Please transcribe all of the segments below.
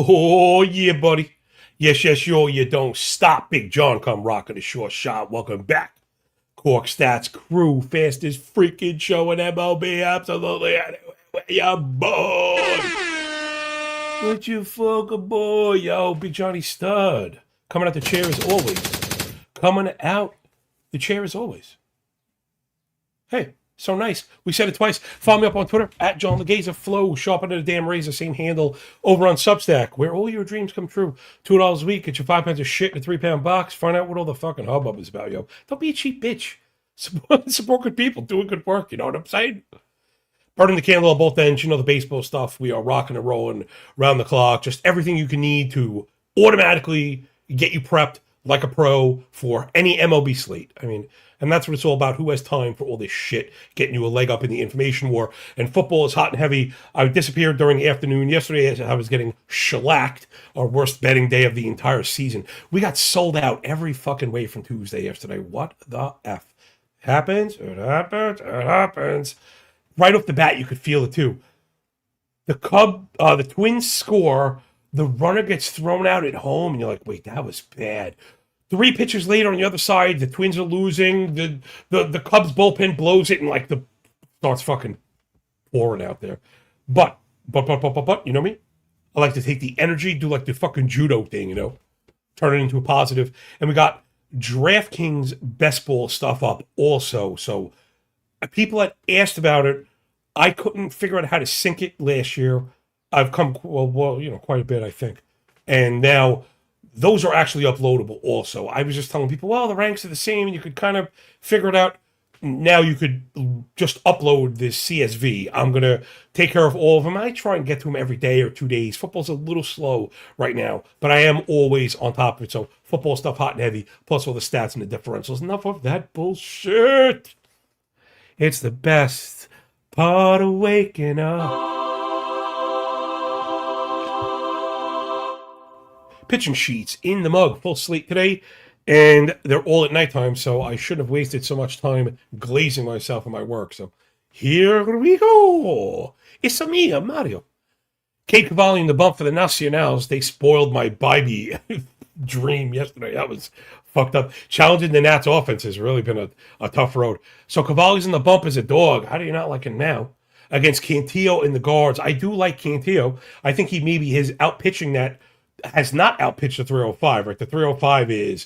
Oh, yeah, buddy. Yes, yo, you don't stop. Big John come rocking the short shot. Welcome back. Corked Stats crew, fastest freaking show in MLB. Absolutely. Anyway, ya boy. What you fucking boy, yo. Big Johnny Stud. Coming out the chair as always. Coming out the chair as always. Hey, so nice. We said it twice. Follow me up on Twitter at John Legaza Flow, sharper than a damn razor, same handle over on Substack, where all your dreams come true. $2 a week, get your 5 pounds of shit in a 3-pound box. Find out what all the fucking hubbub is about, yo. Don't be a cheap bitch. Support good people doing good work. You know what I'm saying? Burning the candle on both ends. You know the baseball stuff. We are rocking and rolling around the clock. Just everything you can need to automatically get you prepped like a pro for any MLB slate. I mean, and that's what it's all about. Who has time for all this shit, getting you a leg up in the information war? And football is hot and heavy. I disappeared during the afternoon. Yesterday, I was getting shellacked, our worst betting day of the entire season. We got sold out every fucking way from Tuesday yesterday. What the F? Happens. It happens. It happens. Right off the bat, you could feel it too. The Twins score. The runner gets thrown out at home, and you're like, wait, that was bad. 3 pitches later on the other side, the Twins are losing. The Cubs bullpen blows it, and like the starts fucking pouring out there. But, you know me? I like to take the energy, do like the fucking judo thing, you know? Turn it into a positive. And we got DraftKings best ball stuff up also. So people had asked about it. I couldn't figure out how to sync it last year. I've come, well, you know, quite a bit, I think. And now those are actually uploadable also. I was just telling people, well, the ranks are the same, and you could kind of figure it out. Now you could just upload this CSV. I'm going to take care of all of them. I try and get to them every day or 2 days. Football's a little slow right now, but I am always on top of it. So football stuff hot and heavy, plus all the stats and the differentials. Enough of that bullshit. It's the best part of waking up. Pitching sheets in the mug, full slate today, and they're all at nighttime, so I shouldn't have wasted so much time glazing myself in my work. So here we go. It's me, Mario. Kate Cavalli in the bump for the Nacionals. They spoiled my Bybee dream yesterday. That was fucked up. Challenging the Nats offense has really been a tough road. So Cavalli's in the bump as a dog. How do you not like him now? Against Cantillo in the guards. I do like Cantillo. I think he maybe is outpitching that. Has not outpitched the 305, right? The 305 is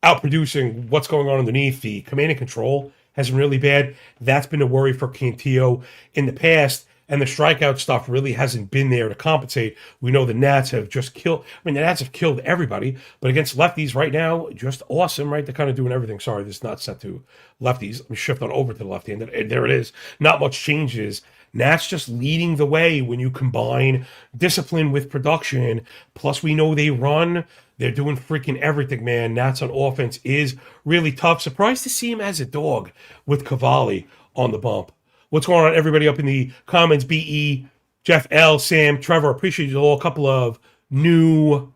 outproducing what's going on underneath. The command and control has been really bad. That's been a worry for Cantillo in the past, and the strikeout stuff really hasn't been there to compensate. We know the Nats have just killed. I mean, the Nats have killed everybody, but against lefties right now, just awesome, right? They're kind of doing everything. Sorry, this is not set to lefties. Let me shift on over to the left-handed. And there it is. Not much changes. Nats just leading the way when you combine discipline with production. Plus, we know they run. They're doing freaking everything, man. Nats on offense is really tough. Surprised to see him as a dog with Cavalli on the bump. What's going on, everybody up in the comments? BE, Jeff L, Sam, Trevor, appreciate you all. A couple of new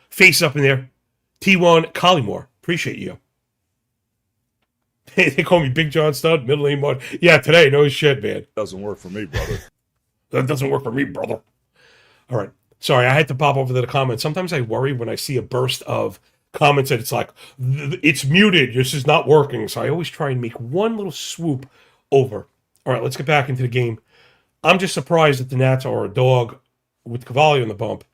faces up in there. T1, Collymore, appreciate you. They call me Big John Stud, middle name Mud. Yeah, today, no shit, man. Doesn't work for me, brother. That doesn't work for me, brother. All right. Sorry, I had to pop over to the comments. Sometimes I worry when I see a burst of comments that it's like, it's muted, this is not working. So I always try and make one little swoop over. All right, let's get back into the game. I'm just surprised that the Nats are a dog with Cavalli on the bump,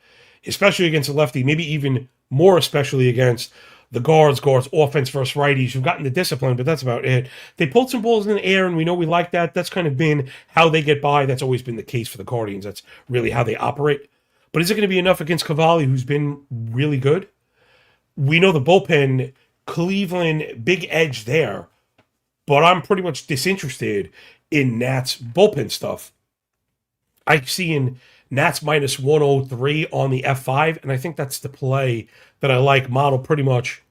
especially against a lefty, maybe even more especially against the guards, offense versus righties. You've gotten the discipline, but that's about it. They pulled some balls in the air, and we know we like that. That's kind of been how they get by. That's always been the case for the Guardians. That's really how they operate. But is it going to be enough against Cavalli, who's been really good? We know the bullpen, Cleveland, big edge there, but I'm pretty much disinterested in Nats bullpen stuff. I see in Nats minus 103 on the F5, and I think that's the play that I like. Model pretty much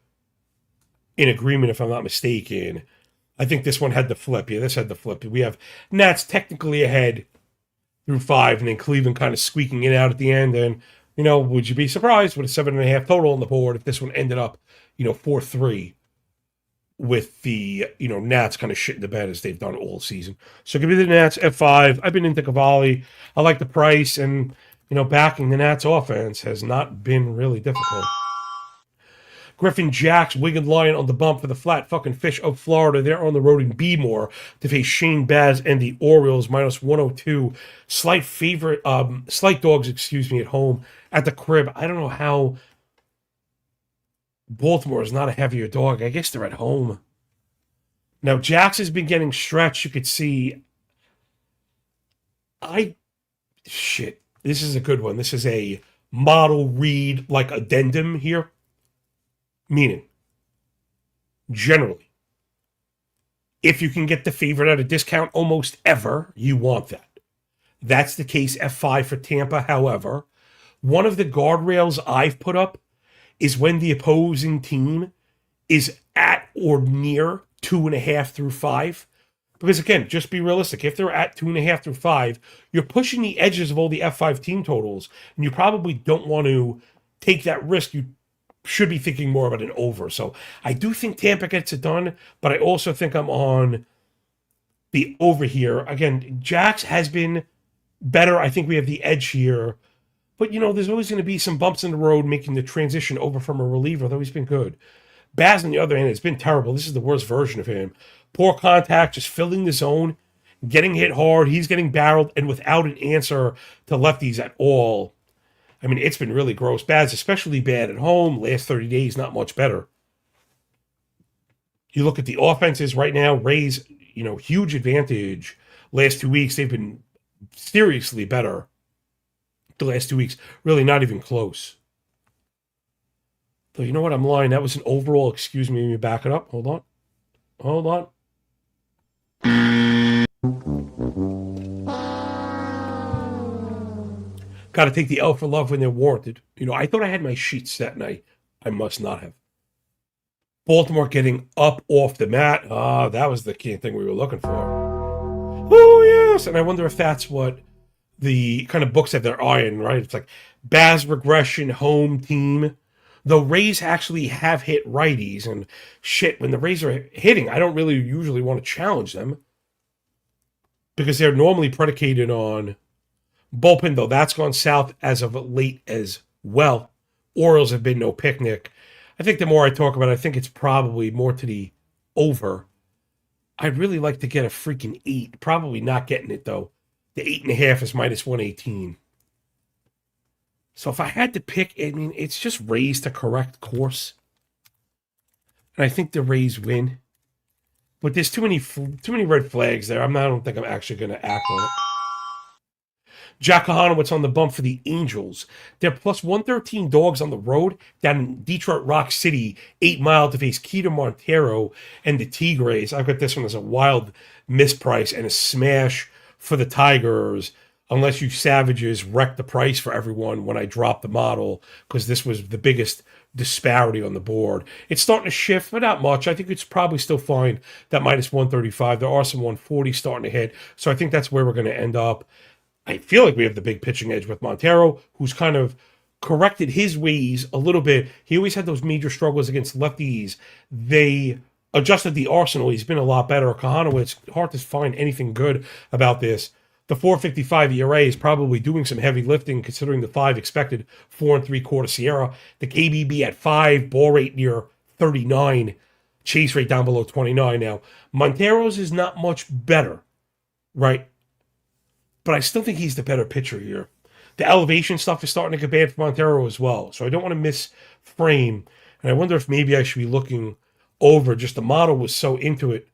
in agreement, if I'm not mistaken. I think this one had the flip. Yeah, this had the flip. We have Nats technically ahead through 5, and then Cleveland kind of squeaking it out at the end. And, would you be surprised with a 7.5 total on the board if this one ended up, 4-3 with the, Nats kind of shit in the bed as they've done all season. So give me the Nats at 5. I've been into Cavalli. I like the price, and, backing the Nats offense has not been really difficult. Griffin Jacks, Wigan Lion on the bump for the Flat Fucking Fish of Florida. They're on the road in Bmore to face Shane Baz and the Orioles, minus 102. Slight dogs, at home at the Crib. I don't know how Baltimore is not a heavier dog. I guess they're at home. Now, Jacks has been getting stretched. You could see. Shit. This is a good one. This is a model read, like addendum here. Meaning, generally, if you can get the favorite at a discount almost ever, you want that. That's the case F5 for Tampa. However, one of the guardrails I've put up is when the opposing team is at or near 2.5 through 5. Because again, just be realistic. If they're at 2.5 through 5, you're pushing the edges of all the F5 team totals, and you probably don't want to take that risk. You should be thinking more about an over. So I do think Tampa gets it done, but I also think I'm on the over here. Again, Jacks has been better. I think we have the edge here. But, there's always going to be some bumps in the road making the transition over from a reliever, though he's been good. Baz, on the other hand, has been terrible. This is the worst version of him. Poor contact, just filling the zone, getting hit hard. He's getting barreled, and without an answer to lefties at all. I mean, it's been really gross. Baz, especially bad at home. Last 30 days, not much better. You look at the offenses right now, Rays, huge advantage. Last 2 weeks, they've been seriously better. The last 2 weeks, really not even close. Though, you know what? I'm lying. That was an overall, excuse me, let me back it up. Hold on. Got to take the L for love when they're warranted. I thought I had my sheets that night. I must not have. Baltimore getting up off the mat. That was the key thing we were looking for. Oh, yes. And I wonder if that's what the kind of books have their eye on, right? It's like Baz regression, home team. The Rays actually have hit righties. And shit, when the Rays are hitting, I don't really usually want to challenge them. Because they're normally predicated on bullpen, though that's gone south as of late as well. Orioles have been no picnic. I think the more I talk about it, I think it's probably more to the over. I'd really like to get a freaking 8. Probably not getting it, though. The 8.5 is minus 118. So if I had to pick, I mean, it's just Rays to correct course. And I think the Rays win. But there's too many red flags there. I don't think I'm actually going to act on it. Jack Kahanowitz on the bump for the Angels. They're plus 113 dogs on the road down in Detroit Rock City, 8 Mile to face Keita Montero and the Tigres. I've got this one as a wild misprice and a smash for the Tigers, unless you savages wreck the price for everyone when I drop the model, because this was the biggest disparity on the board. It's starting to shift, but not much. I think it's probably still fine, that minus 135. There are some 140 starting to hit, so I think that's where we're going to end up. I feel like we have the big pitching edge with Montero, who's kind of corrected his ways a little bit. He always had those major struggles against lefties. They adjusted the arsenal. He's been a lot better. Kahanowitz, hard to find anything good about this. The 4.55 ERA is probably doing some heavy lifting considering the 5 expected, 4 3/4 Sierra. The KBB at 5, ball rate near 39, chase rate down below 29. Now, Montero's is not much better, right? But I still think he's the better pitcher here. The elevation stuff is starting to get bad for Montero as well. So I don't want to miss frame. And I wonder if maybe I should be looking over. Just the model was so into it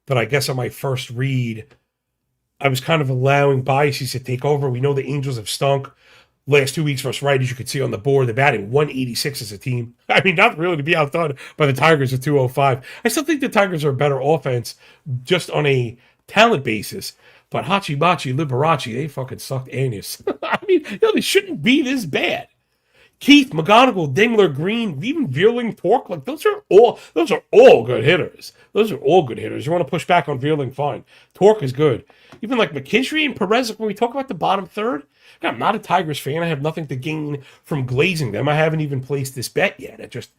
that I guess on my first read, I was kind of allowing biases to take over. We know the Angels have stunk. Last 2 weeks versus righties, you could see on the board, they're batting 186 as a team. I mean, not really to be outdone by the Tigers at 205. I still think the Tigers are a better offense just on a talent basis. But Hachimachi, Liberace, they fucking sucked anus. I mean, they shouldn't be this bad. Keith, McGonigal, Dingler, Green, even Vierling, Torque, like those are all good hitters. Those are all good hitters. You want to push back on Vierling, fine. Torque is good. Even like McKinstry and Perez, when we talk about the bottom third, I'm not a Tigers fan. I have nothing to gain from glazing them. I haven't even placed this bet yet. It just,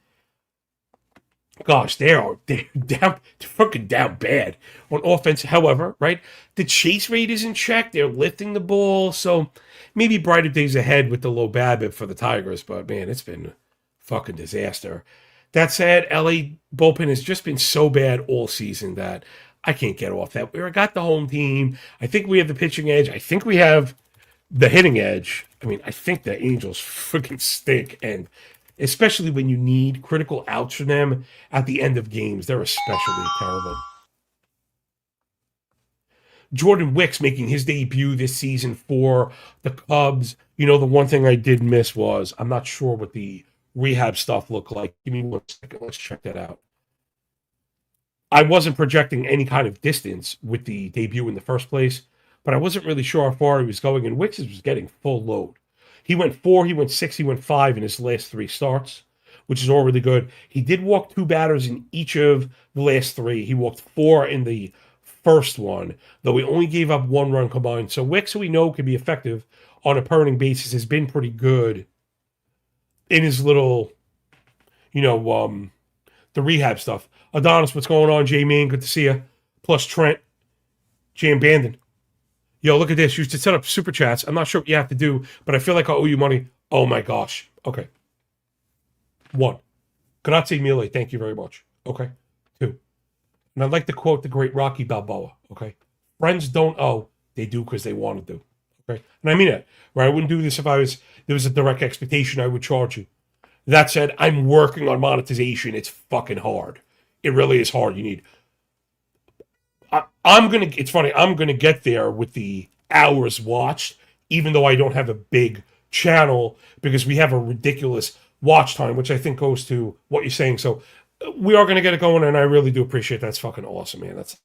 gosh, they're down, fucking down bad on offense. However, right, the chase rate is in check. They're lifting the ball, so maybe brighter days ahead with the low BABIP for the Tigers. But man, it's been a fucking disaster. That said, LA bullpen has just been so bad all season that I can't get off that. We got the home team. I think we have the pitching edge. I think we have the hitting edge. I mean, I think the Angels freaking stink, and especially when you need critical outs from them at the end of games, they're especially terrible. Jordan Wicks making his debut this season for the Cubs. The one thing I did miss was I'm not sure what the rehab stuff looked like. Give me 1 second. Let's check that out. I wasn't projecting any kind of distance with the debut in the first place, but I wasn't really sure how far he was going, and Wicks was getting full load. He went 4, he went 6, he went 5 in his last 3 starts, which is all really good. He did walk 2 batters in each of the last 3. He walked 4 in the first one, though he only gave up 1 run combined. So Wicks, who we know can be effective on a per inning basis, has been pretty good in his little, the rehab stuff. Adonis, what's going on? J-Man, good to see you. Plus Trent, Jam Bandon. Yo, look at this. You should set up super chats. I'm not sure what you have to do, but I feel like I owe you money. Oh my gosh. Okay. 1. Grazie mille. Thank you very much. Okay. 2. And I'd like to quote the great Rocky Balboa. Okay. Friends don't owe. They do because they want to do. Okay. And I mean it. Right? I wouldn't do this if there was a direct expectation I would charge you. That said, I'm working on monetization. It's fucking hard. It really is hard. You need... it's funny, I'm going to get there with the hours watched, even though I don't have a big channel, because we have a ridiculous watch time, which I think goes to what you're saying. So we are going to get it going, and I really do appreciate that. That's fucking awesome, man. That's,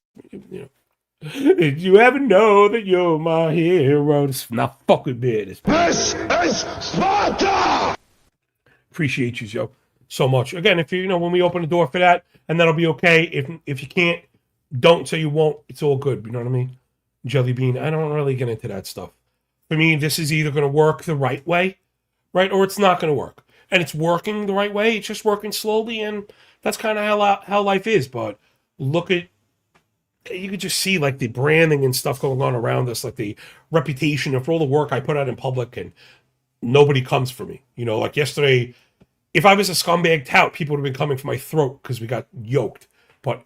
Did you ever know that you're my hero? It's not fucking bad. This is Sparta! Appreciate you, Joe, so much. Again, if when we open the door for that, and that'll be okay. If you can't, don't say you won't. It's all good. You know what I mean? Jelly bean. I don't really get into that stuff. For me, this is either going to work the right way, right, or it's not going to work. And it's working the right way. It's just working slowly, and that's kind of how life is. But you could just see like the branding and stuff going on around us, like the reputation of all the work I put out in public, and nobody comes for me. Like yesterday, if I was a scumbag tout, people would have been coming for my throat because we got yoked. But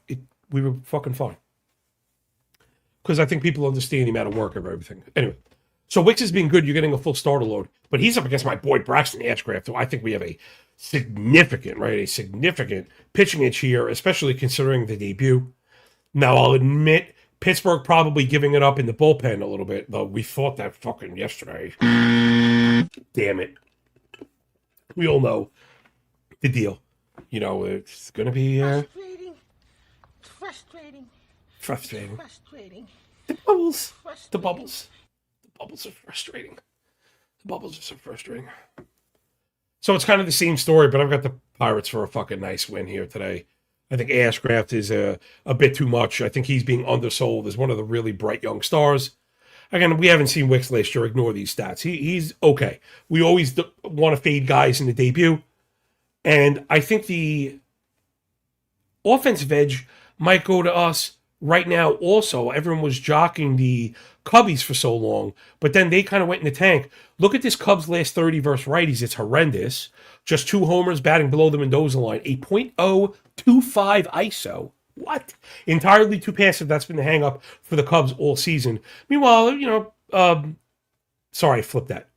we were fucking fine. Because I think people understand the amount of work of everything. Anyway, so Wicks has been good. You're getting a full starter load. But he's up against my boy Braxton Ashcraft, who I think we have a significant pitching edge here, especially considering the debut. Now, I'll admit, Pittsburgh probably giving it up in the bullpen a little bit, though we thought that fucking yesterday. Damn it. We all know the deal. It's going to be... Frustrating. The bubbles. The bubbles are frustrating. The bubbles are so frustrating. So it's kind of the same story, but I've got the Pirates for a fucking nice win here today. I think Ashcraft is a bit too much. I think he's being undersold as one of the really bright young stars. Again, we haven't seen Wicks last year. Ignore these stats. He's okay. We always want to fade guys in the debut. And I think the offensive edge might go to us right now also. Everyone was jockeying the Cubbies for so long, but then they kind of went in the tank. Look at this Cubs last 30 versus righties. It's horrendous. Just 2 homers, batting below the Mendoza line. A .025 ISO. What? Entirely too passive. That's been the hang-up for the Cubs all season. Meanwhile, sorry, I flipped that.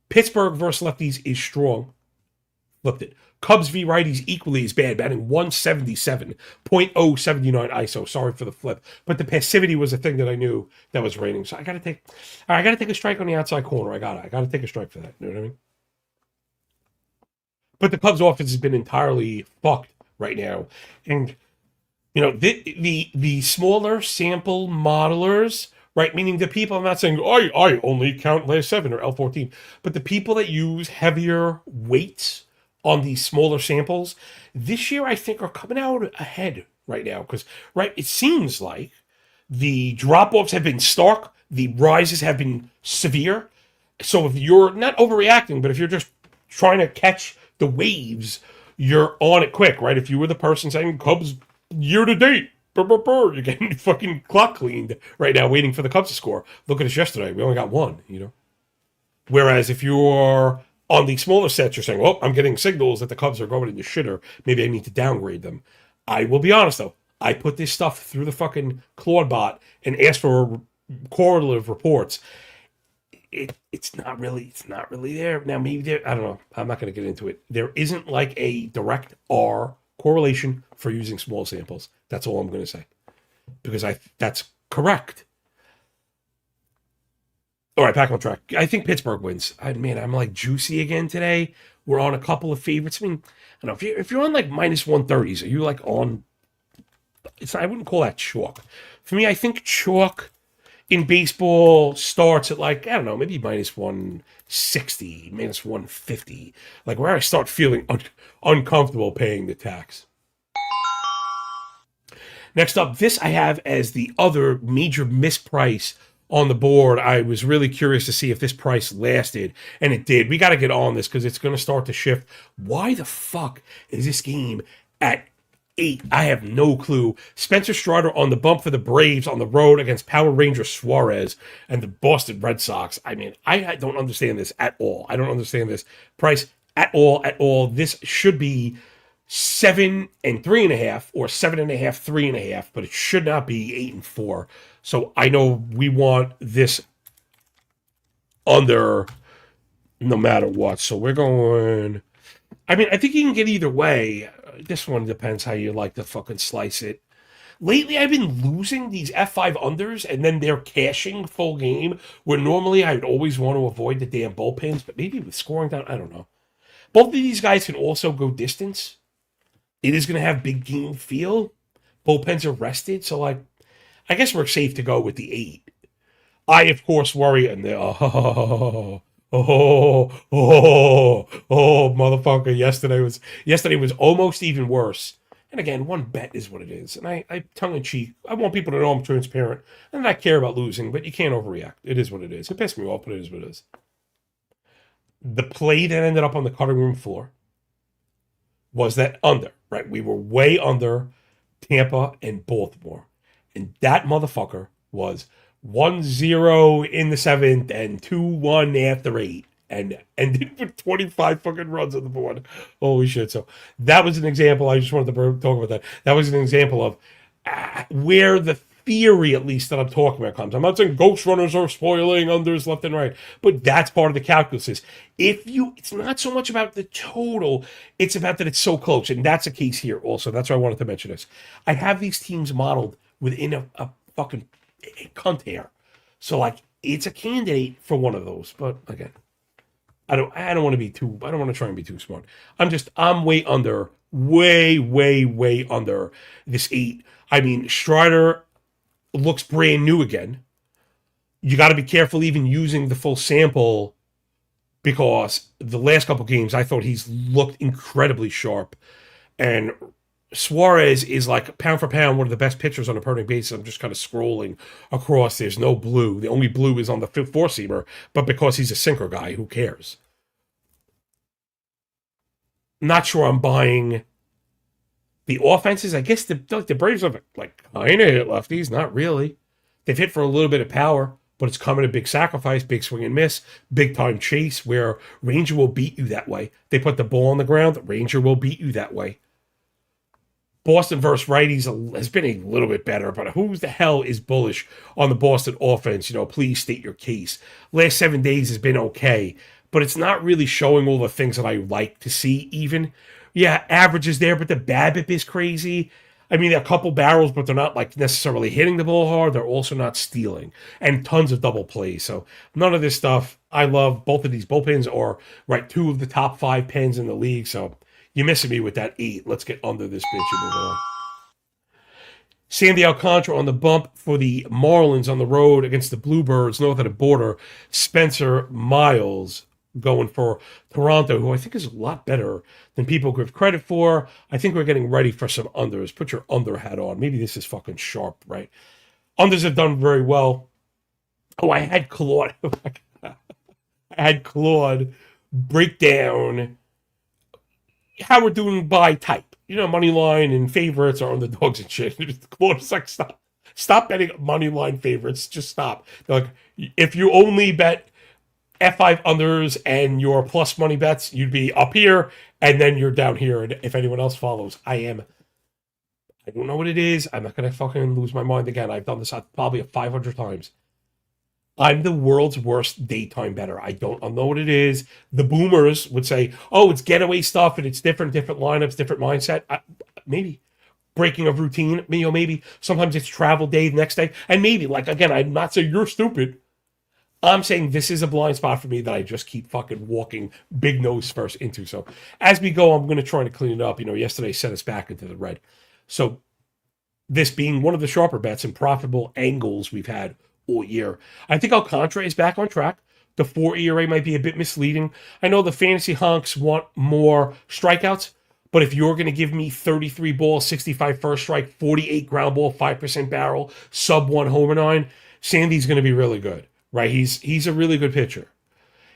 Pittsburgh versus lefties is strong. Flipped it. Cubs v. righties equally as bad, batting 177, .079 ISO. Sorry for the flip. But the passivity was a thing that I knew that was raining. So I gotta take a strike on the outside corner. I gotta take a strike for that. You know what I mean? But the Cubs offense has been entirely fucked right now. And the smaller sample modelers right? Meaning the people, I'm not saying, I only count last seven or L14, but the people that use heavier weights on these smaller samples this year, I think, are coming out ahead right now. Because, right, it seems like the drop offs have been stark, the rises have been severe. So if you're not overreacting, but if you're just trying to catch the waves, you're on it quick, right? If you were the person saying Cubs year to date, you're getting fucking clock cleaned right now, waiting for the Cubs to score. Look at us yesterday; we only got one, you know. Whereas if you're on the smaller sets, you're saying, "Well, I'm getting signals that the Cubs are going into shitter. Maybe I need to downgrade them." I will be honest though; I put this stuff through the fucking Claude bot and asked for correlative reports. It's not really there now. Maybe there, I don't know, I'm not going to get into it. There isn't like a direct R correlation for using small samples. That's all I'm going to say, because I that's correct. All right, back on track. I think Pittsburgh wins. I'm like juicy again today. We're on a couple of favorites. I mean, I don't know if you're on like minus 130s, are you like on, I wouldn't call that chalk. For me, I think chalk in baseball starts at like, I don't know, maybe minus 160, minus 150, like where I start feeling uncomfortable paying the tax. Next up, this I have as the other major misprice on the board. I was really curious to see if this price lasted, and it did. We got to get on this because it's going to start to shift. Why the fuck is this game at 8? I have no clue. Spencer Strider on the bump for the Braves on the road against Power Ranger Suarez and the Boston Red Sox. I mean, I don't understand this at all. I don't understand this price at all. At all. This should be 7 and 3.5 or 7.5, 3.5, but it should not be 8 and 4. So I know we want this under no matter what. So we're going. I mean, I think you can get either way. This one depends how you like to fucking slice it. Lately, I've been losing these F5 unders, and then they're cashing full game, where normally I would always want to avoid the damn bullpens, but maybe with scoring down, I don't know. Both of these guys can also go distance. It is going to have big game feel. Bullpens are rested, so like, I guess we're safe to go with the 8. I, of course, worry, and motherfucker! Yesterday was almost even worse. And again, one bet is what it is. And I tongue in cheek, I want people to know I'm transparent and I care about losing, but you can't overreact. It is what it is. It pissed me off, but it is what it is. The play that ended up on the cutting room floor was that under, right? We were way under Tampa and Baltimore. And that motherfucker was 1-0 in the 7th and 2-1 after 8 and ended with 25 fucking runs on the board. Holy shit. So that was an example. I just wanted to talk about that. That was an example of where the theory, at least, that I'm talking about comes. I'm not saying ghost runners are spoiling unders left and right, but that's part of the calculus. It's not so much about the total, it's about that it's so close. And that's a case here also. That's why I wanted to mention this. I have these teams modeled within a fucking cunt hair. So like it's a candidate for one of those. But again, I don't want to try and be too smart. I'm way under, way under this 8. I mean, Strider looks brand new again. You got to be careful even using the full sample because the last couple games I thought he's looked incredibly sharp. And Suarez is like pound for pound one of the best pitchers on a per inning basis. I'm just kind of scrolling across. There's no blue. The only blue is on the four-seamer, but because he's a sinker guy, who cares? Not sure I'm buying the offenses. I guess the Braves are like kind of hit lefties. Not really. They've hit for a little bit of power, but it's coming a big sacrifice, big swing and miss, big time chase where Ranger will beat you that way. They put the ball on the ground. Ranger will beat you that way. Boston versus righties has been a little bit better, but who the hell is bullish on the Boston offense? Please state your case. Last 7 days has been okay, but it's not really showing all the things that I like to see even. Yeah, average is there, but the BABIP is crazy. I mean, they're a couple barrels, but they're not like necessarily hitting the ball hard. They're also not stealing and tons of double plays. So none of this stuff. I love both of these bullpens are right 2 of the top 5 pens in the league. So you're missing me with that 8. Let's get under this bitch and move on. Sandy Alcantara on the bump for the Marlins on the road against the Bluebirds north of the border. Spencer Miles going for Toronto, who I think is a lot better than people give credit for. I think we're getting ready for some unders. Put your under hat on. Maybe this is fucking sharp, right? Unders have done very well. Oh, I had Claude. I had Claude break down how we're doing by type. You know, money line and favorites are underdogs and shit. Claude's like, stop betting money line favorites. Just stop. They're like, if you only bet F5 unders and your plus money bets, you'd be up here and then you're down here. And if anyone else follows, I don't know what it is. I'm not going to fucking lose my mind again. I've done this probably 500 times. I'm the world's worst daytime bettor. I don't know what it is. The boomers would say, oh, it's getaway stuff and it's different lineups, different mindset. Maybe. Breaking of routine, maybe. Sometimes it's travel day the next day. And maybe, like, again, I'm not saying you're stupid. I'm saying this is a blind spot for me that I just keep fucking walking big nose first into. So as we go, I'm going to try to clean it up. You know, yesterday set us back into the red. So this being one of the sharper bets and profitable angles we've had all year. I think Alcantara is back on track. The 4 ERA might be a bit misleading. I know the fantasy honks want more strikeouts, but if you're going to give me 33 ball, 65 first strike, 48 ground ball, 5% barrel, sub 1 homer 9, Sandy's going to be really good, right? He's a really good pitcher.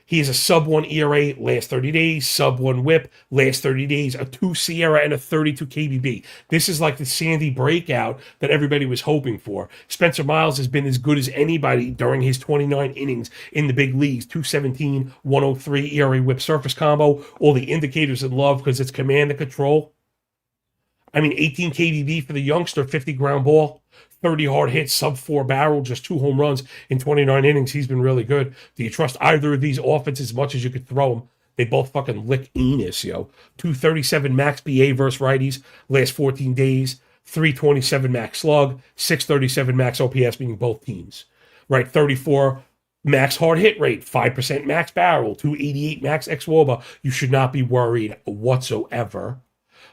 He has a sub 1 ERA last 30 days, sub 1 whip last 30 days, a 2 Sierra, and a 32 KBB. This is like the Sandy breakout that everybody was hoping for. Spencer Miles has been as good as anybody during his 29 innings in the big leagues. 217, 103 ERA whip surface combo. All the indicators in love because it's command and control. I mean, 18 KBB for the youngster, 50 ground ball. 30 hard hits, sub 4 barrel, just 2 home runs in 29 innings. He's been really good. Do you trust either of these offenses as much as you could throw them? They both fucking lick Enos, yo. 237 max BA versus righties last 14 days. 327 max slug. 637 max OPS being both teams. Right, 34 max hard hit rate. 5% max barrel. 288 max xWOBA. You should not be worried whatsoever.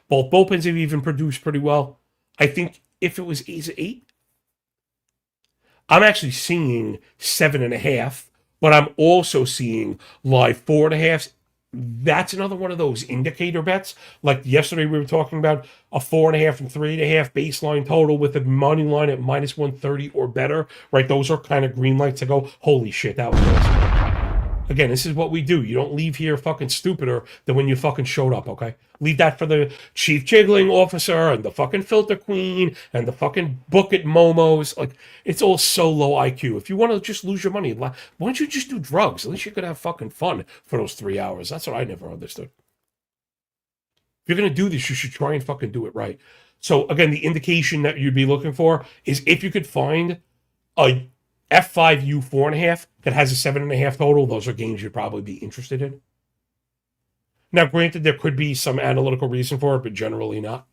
Both bullpens have even produced pretty well. I think if it was 8, I'm actually seeing 7.5, but I'm also seeing live 4.5. That's another one of those indicator bets. Like yesterday, we were talking about a 4.5 and 3.5 baseline total with a money line at minus 130 or better. Right? Those are kind of green lights to go, holy shit, that was awesome. Again, this is what we do. You don't leave here fucking stupider than when you fucking showed up, okay? Leave that for the chief jiggling officer and the fucking filter queen and the fucking book at Momo's. Like, it's all so low IQ. If you want to just lose your money, why don't you just do drugs? At least you could have fucking fun for those 3 hours. That's what I never understood. If you're going to do this, you should try and fucking do it right. So, again, the indication that you'd be looking for is if you could find a F5U 4.5 that has a 7.5 total, those are games you'd probably be interested in. Now, granted, there could be some analytical reason for it, but generally not.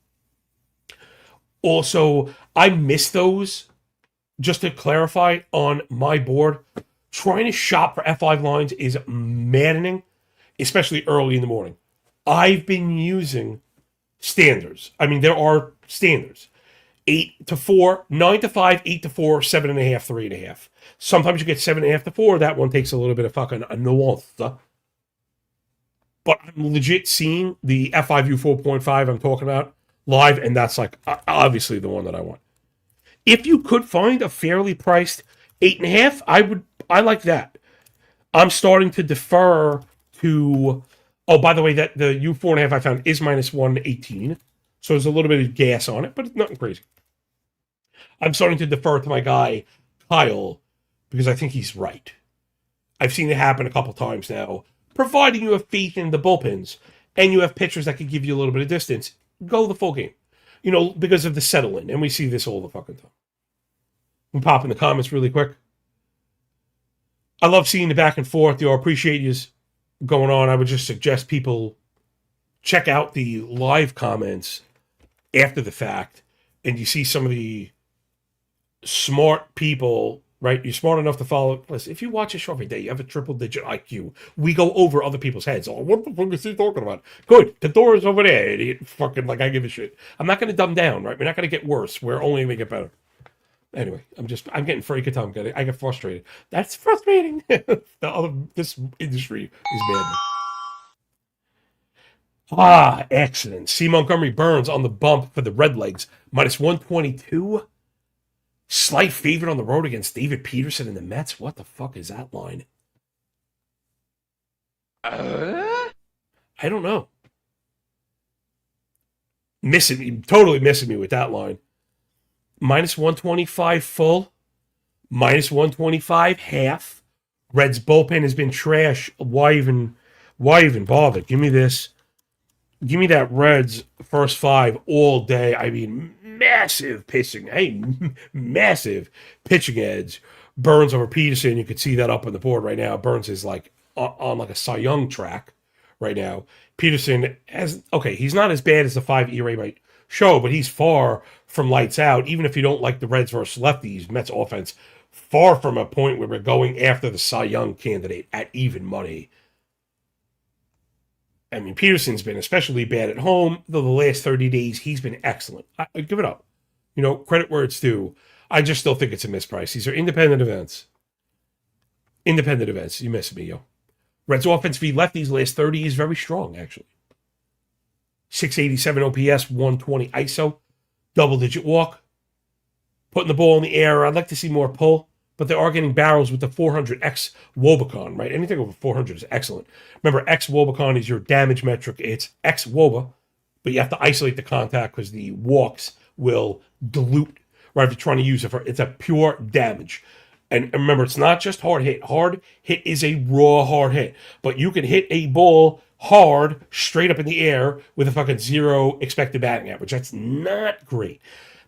Also, I miss those. Just to clarify, on my board, trying to shop for F5 lines is maddening, especially early in the morning. I've been using standards. I mean, there are standards. 8 to 4, 9 to 5, 8 to 4, 7.5, 3.5. Sometimes you get 7.5 to 4. That one takes a little bit of fucking a nuance. But I'm legit seeing the F5U 4.5 I'm talking about live, and that's like obviously the one that I want. If you could find a fairly priced 8.5, I like that. I'm starting to defer to. Oh, by the way, that the U4.5 I found is minus 118. So there's a little bit of gas on it, but it's nothing crazy. I'm starting to defer to my guy, Kyle, because I think he's right. I've seen it happen a couple times now. Providing you have faith in the bullpens and you have pitchers that can give you a little bit of distance, go the full game. You know, because of the settle-in. And we see this all the fucking time. We pop in the comments really quick. I love seeing the back and forth. I appreciate you going on. I would just suggest people check out the live comments after the fact, and you see some of the smart people right? You're smart enough to follow. Listen, if you watch a show every day, you have a triple-digit IQ. We go over other people's heads. Oh, what the fuck is he talking about? Good. The door is over there, idiot. Fucking like I give a shit. I'm not going to dumb down, right? We're not going to get worse. We're only going to get better. Anyway, I'm getting freaked out. I get frustrated. That's frustrating. This industry is bad. Ah, excellent. C. Montgomery Burns on the bump for the Redlegs. Minus 122. Slight favorite on the road against David Peterson and the Mets. What the fuck is that line? I don't know. Totally missing me with that line. Minus 125 full. Minus 125 half. Reds bullpen has been trash. Why even bother? Give me this. Give me that Reds first five all day. I mean, massive pitching. Hey, massive pitching edge. Burns over Peterson. You could see that up on the board right now. Burns is like on like a Cy Young track right now. Peterson he's not as bad as the 5 ERA might show, but he's far from lights out. Even if you don't like the Reds versus lefties, Mets offense, far from a point where we're going after the Cy Young candidate at even money. I mean, Peterson's been especially bad at home, though the last 30 days he's been excellent. I give it up. Credit where it's due. I just still think it's a misprice. These are independent events. Independent events. You miss me, yo. Reds offense v lefties last 30 is very strong, actually. 687 OPS, 120 ISO, double-digit walk. Putting the ball in the air. I'd like to see more pull. But they are getting barrels with the 400X Wobacon, right? Anything over 400 is excellent. Remember, X Wobacon is your damage metric. It's X Woba, but you have to isolate the contact because the walks will dilute, right? If you're trying to use it it's a pure damage. And remember, it's not just hard hit. Hard hit is a raw hard hit. But you can hit a ball hard, straight up in the air with a fucking 0 expected batting average. That's not great.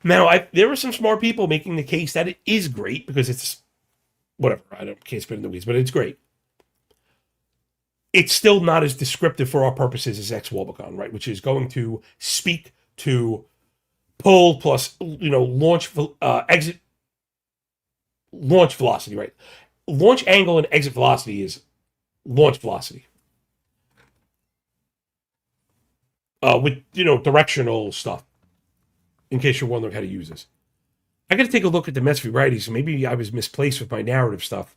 Now, there are some smart people making the case that it is great because it's whatever. Can't spit in the weeds, but it's great. It's still not as descriptive for our purposes as X Wobacon, right? Which is going to speak to pull plus launch velocity, right? Launch angle and exit velocity is launch velocity. With directional stuff. In case you're wondering how to use this. I got to take a look at the Mets v righties. Maybe I was misplaced with my narrative stuff.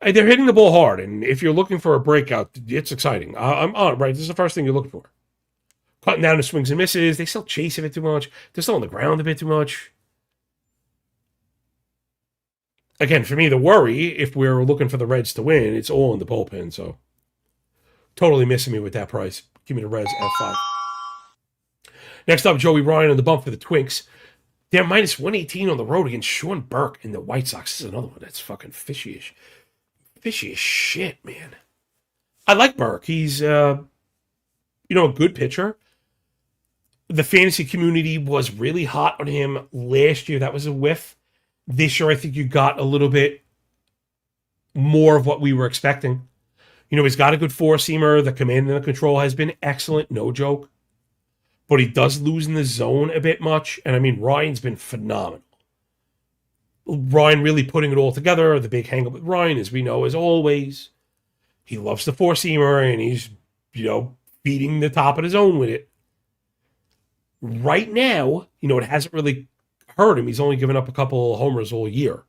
They're hitting the ball hard, and if you're looking for a breakout, it's exciting. I'm on, right? This is the first thing you're looking for. Cutting down the swings and misses. They still chase a bit too much. They're still on the ground a bit too much. Again, for me, the worry, if we're looking for the Reds to win, it's all in the bullpen, so totally missing me with that price. Give me the Reds F5. Next up, Joey Ryan on the bump for the Twinks. They're minus 118 on the road against Sean Burke and the White Sox. This is another one that's fucking fishy as shit, man. I like Burke. He's, a good pitcher. The fantasy community was really hot on him last year. That was a whiff. This year, I think you got a little bit more of what we were expecting. He's got a good four-seamer. The command and the control has been excellent. No joke. But he does lose in the zone a bit much. And I mean, Ryan's been phenomenal. Ryan really putting it all together. The big hang-up with Ryan, as we know, as always, he loves the four-seamer and he's, beating the top of the zone with it. Right now, it hasn't really hurt him. He's only given up a couple homers all year.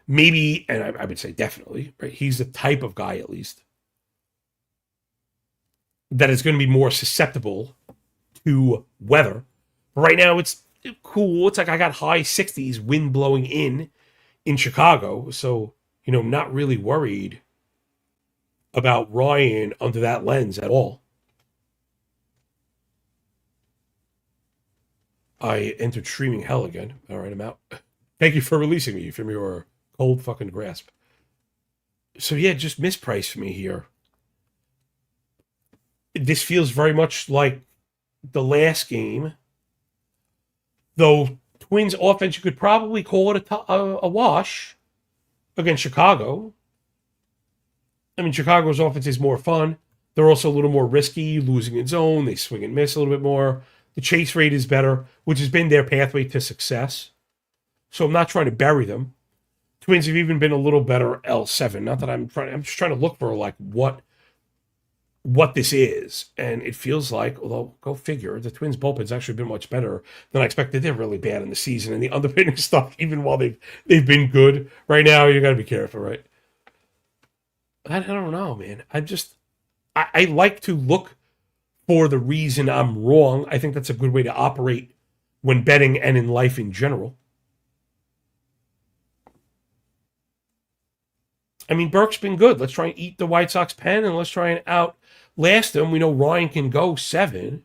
Maybe, and I would say definitely, right? He's the type of guy, at least, that is going to be more susceptible to weather. Right now, it's cool. It's like I got high 60s, wind blowing in Chicago. So, not really worried about Ryan under that lens at all. I entered streaming hell again. All right, I'm out. Thank you for releasing me from your cold fucking grasp. So, yeah, just mispriced for me here. This feels very much like the last game, though Twins offense, you could probably call it a wash against Chicago. I mean, Chicago's offense is more fun. They're also a little more risky, losing in zone. They swing and miss a little bit more. The chase rate is better, which has been their pathway to success. So I'm not trying to bury them. Twins have even been a little better L7. Not that I'm just trying to look for like what this is. And it feels like, although go figure, the Twins bullpen's actually been much better than I expected. They're really bad in the season, and the underpinning stuff, even while they've been good right now, you got to be careful, right? I don't know, man. I like to look for the reason I'm wrong. I think that's a good way to operate when betting and in life in general. I mean, Burke's been good. Let's try and eat the White Sox pen, and let's try and outlast them. We know Ryan can go 7.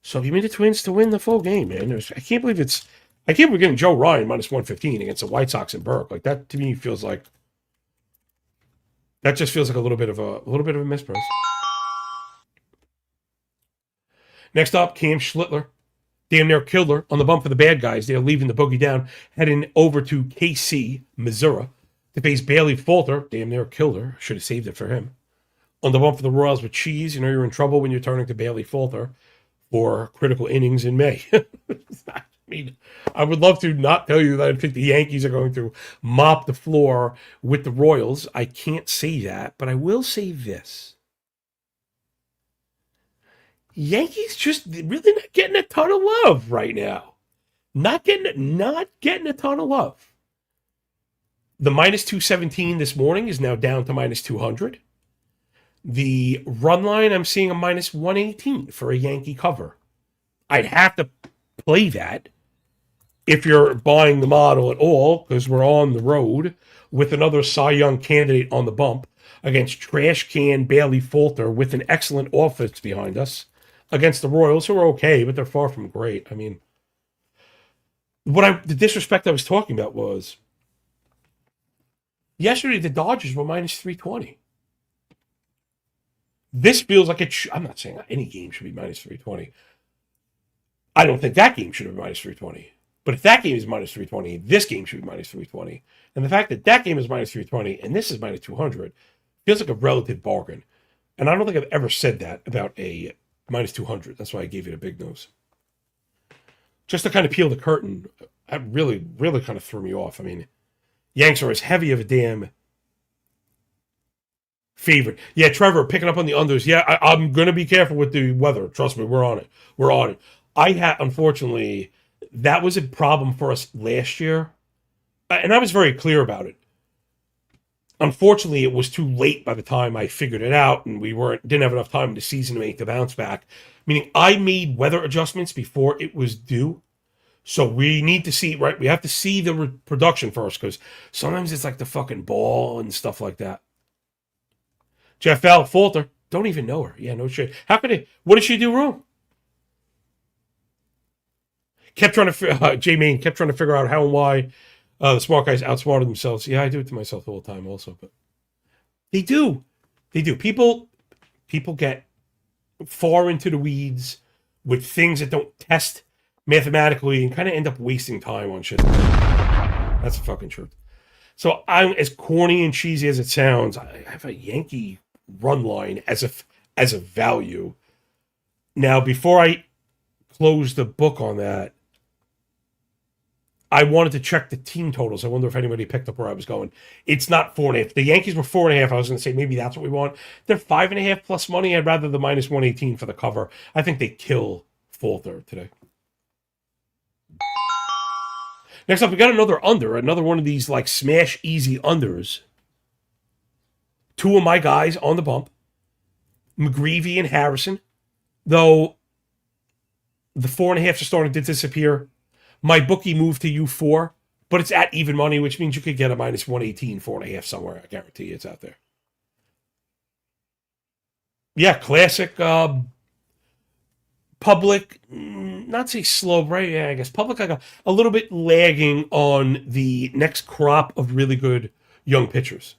So give me the Twins to win the full game, man. I can't believe we're getting Joe Ryan minus 115 against the White Sox and Burke. Like that to me feels like that just feels like a little bit of a misprice. Next up, Cam Schlittler. Damn near killer on the bump for the bad guys. They're leaving the boogie down, heading over to KC, Missouri, to face Bailey Falter. Damn near killer. Should have saved it for him. On the bump for the Royals with Cheese. You know you're in trouble when you're turning to Bailey Falter for critical innings in May. I mean, I would love to not tell you that I think the Yankees are going to mop the floor with the Royals. I can't say that, but I will say this. Yankees just really not getting a ton of love right now. Not getting a ton of love. The minus 217 this morning is now down to minus 200. The run line, I'm seeing a minus 118 for a Yankee cover. I'd have to play that if you're buying the model at all, because we're on the road with another Cy Young candidate on the bump against trash can Bailey Falter with an excellent offense behind us against the Royals, who are okay, but they're far from great. I mean, the disrespect I was talking about was yesterday the Dodgers were minus 320. This feels like I'm not saying any game should be minus 320. I don't think that game should be minus 320. But if that game is minus 320, this game should be minus 320. And the fact that that game is minus 320 and this is minus 200 feels like a relative bargain. And I don't think I've ever said that about a minus 200. That's why I gave it a big nose. Just to kind of peel the curtain, that really, really kind of threw me off. I mean, Yanks are as heavy of a damn favorite. Yeah, Trevor, picking up on the unders. Yeah, I'm going to be careful with the weather. Trust me, we're on it. We're on it. Unfortunately, that was a problem for us last year. And I was very clear about it. Unfortunately, it was too late by the time I figured it out, and we didn't have enough time in the season to make the bounce back. Meaning, I made weather adjustments before it was due. So we need to see, right? We have to see the production first, because sometimes it's like the fucking ball and stuff like that. Jeff Falter, don't even know her. Yeah, no shit. How could it? What did she do wrong? Jay Main kept trying to figure out how and why the smart guys outsmarted themselves. Yeah, I do it to myself all the time also, but they do. People get far into the weeds with things that don't test mathematically and kind of end up wasting time on shit. That's the fucking truth. So I'm as corny and cheesy as it sounds. I have a Yankee run line as a value. Now, before I close the book on that, I wanted to check the team totals. I wonder if anybody picked up where I was going. It's not 4.5. The Yankees were 4.5. I was going to say maybe that's what we want. They're 5.5 plus money. I'd rather the minus 118 for the cover. I think they kill Falter today. Next up, we got another one of these like smash easy unders. Two of my guys on the bump, McGreevy and Harrison. Though the 4.5s are starting to disappear. My bookie moved to U4, but it's at even money, which means you could get a minus 118, 4.5 somewhere. I guarantee you it's out there. Yeah, classic public, not say slow, right? Yeah, I guess public like a little bit lagging on the next crop of really good young pitchers.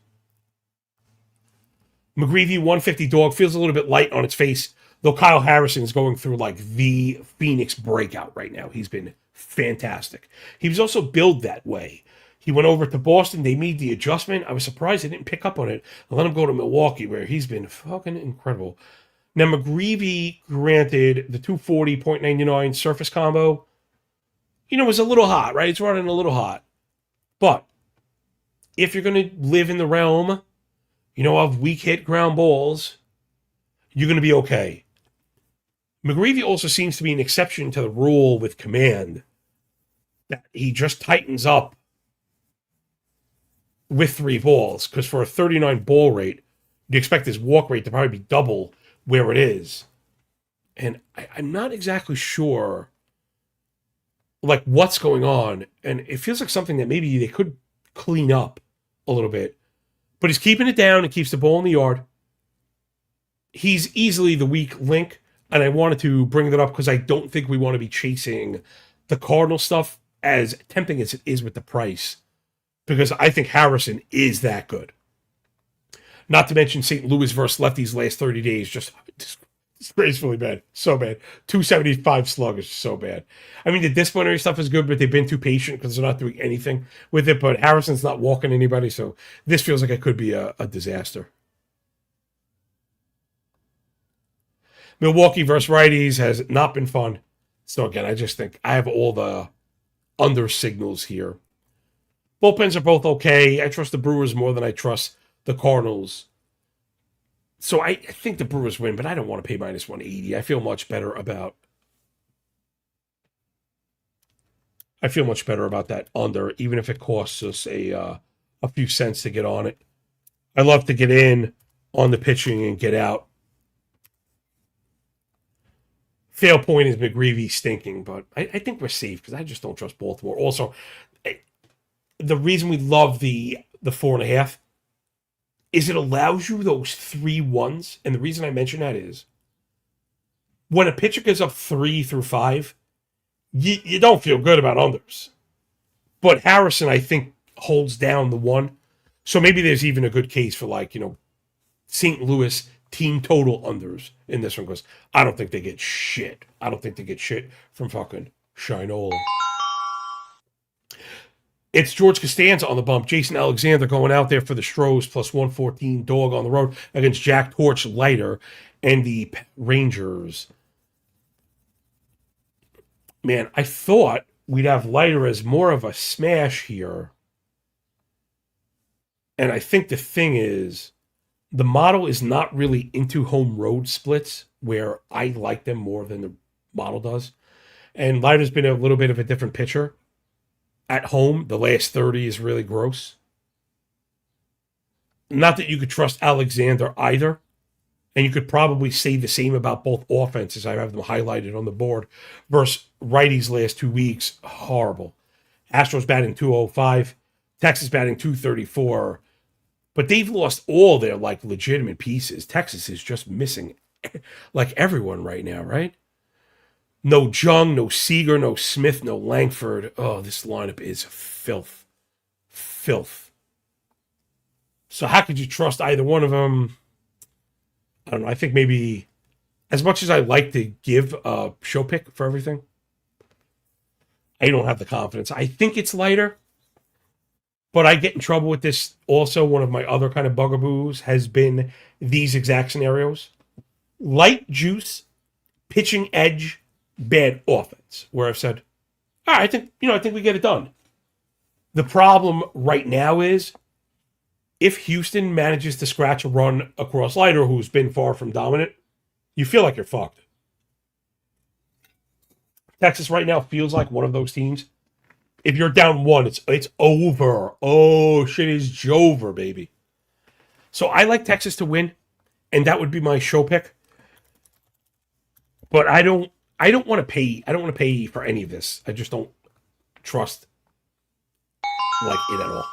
McGreevy 150 dog feels a little bit light on its face, though Kyle Harrison is going through like the Phoenix breakout right now. He's been fantastic. He was also billed that way. He went over to Boston. They made the adjustment. I was surprised they didn't pick up on it. I let him go to Milwaukee, where he's been fucking incredible. Now, McGreevy, granted, the 240.99 surface combo, was a little hot, right? It's running a little hot. But if you're going to live in the realm, of weak hit ground balls, you're going to be okay. McGreevy also seems to be an exception to the rule with command, that he just tightens up with 3 balls, because for a 39 ball rate, you expect his walk rate to probably be double where it is. And I'm not exactly sure like what's going on, and it feels like something that maybe they could clean up a little bit. But he's keeping it down and keeps the ball in the yard. He's easily the weak link, and I wanted to bring that up because I don't think we want to be chasing the Cardinal stuff as tempting as it is with the price, because I think Harrison is that good. Not to mention St. Louis versus lefties last 30 days, just disgracefully bad. So bad. 275 slug is so bad. I mean, the disciplinary stuff is good, but they've been too patient because they're not doing anything with it. But Harrison's not walking anybody, so this feels like it could be a disaster. Milwaukee versus righties has not been fun. So again, I just think I have all the under signals here. Bullpens are both okay. I trust the Brewers more than I trust the Cardinals. So I think the Brewers win, but I don't want to pay minus 180. I feel much better about that under, even if it costs us a few cents to get on it. I love to get in on the pitching and get out. Fail point is McGreevy stinking, but I think we're safe because I just don't trust Baltimore. Also, the reason we love the 4.5 is it allows you those 3-1s. And the reason I mention that is when a pitcher gives up 3 through 5, you don't feel good about unders. But Harrison, I think, holds down the 1. So maybe there's even a good case for St. Louis team total unders in this one, because I don't think they get shit. I don't think they get shit from fucking Shinola. It's George Costanza on the bump. Jason Alexander going out there for the Stros plus 114 dog on the road against Jack Torch Leiter and the Rangers. Man, I thought we'd have Leiter as more of a smash here. And I think the thing is, the model is not really into home road splits where I like them more than the model does. And Leiter's been a little bit of a different pitcher. At home, the last 30 is really gross. Not that you could trust Alexander either. And you could probably say the same about both offenses. I have them highlighted on the board. Versus righties last 2 weeks, horrible. Astros batting 205. Texas batting 234. But they've lost all their legitimate pieces. Texas is just missing everyone right now, right? No Jung, no Seager, no Smith, no Langford. Oh, this lineup is filth. Filth. So how could you trust either one of them? I don't know. I think maybe, as much as I like to give a show pick for everything, I don't have the confidence. I think it's Leiter, but I get in trouble with this. Also, one of my other kind of bugaboos has been these exact scenarios. Light juice, pitching edge, bad offense, where I've said, all right, I think we get it done. The problem right now is if Houston manages to scratch a run across Leiter, who's been far from dominant, you feel like you're fucked. Texas right now feels like one of those teams. If you're down 1, it's over. Oh, shit is Jover, baby. So I like Texas to win, and that would be my show pick. But I don't want to pay. I don't want to pay for any of this. I just don't trust it at all.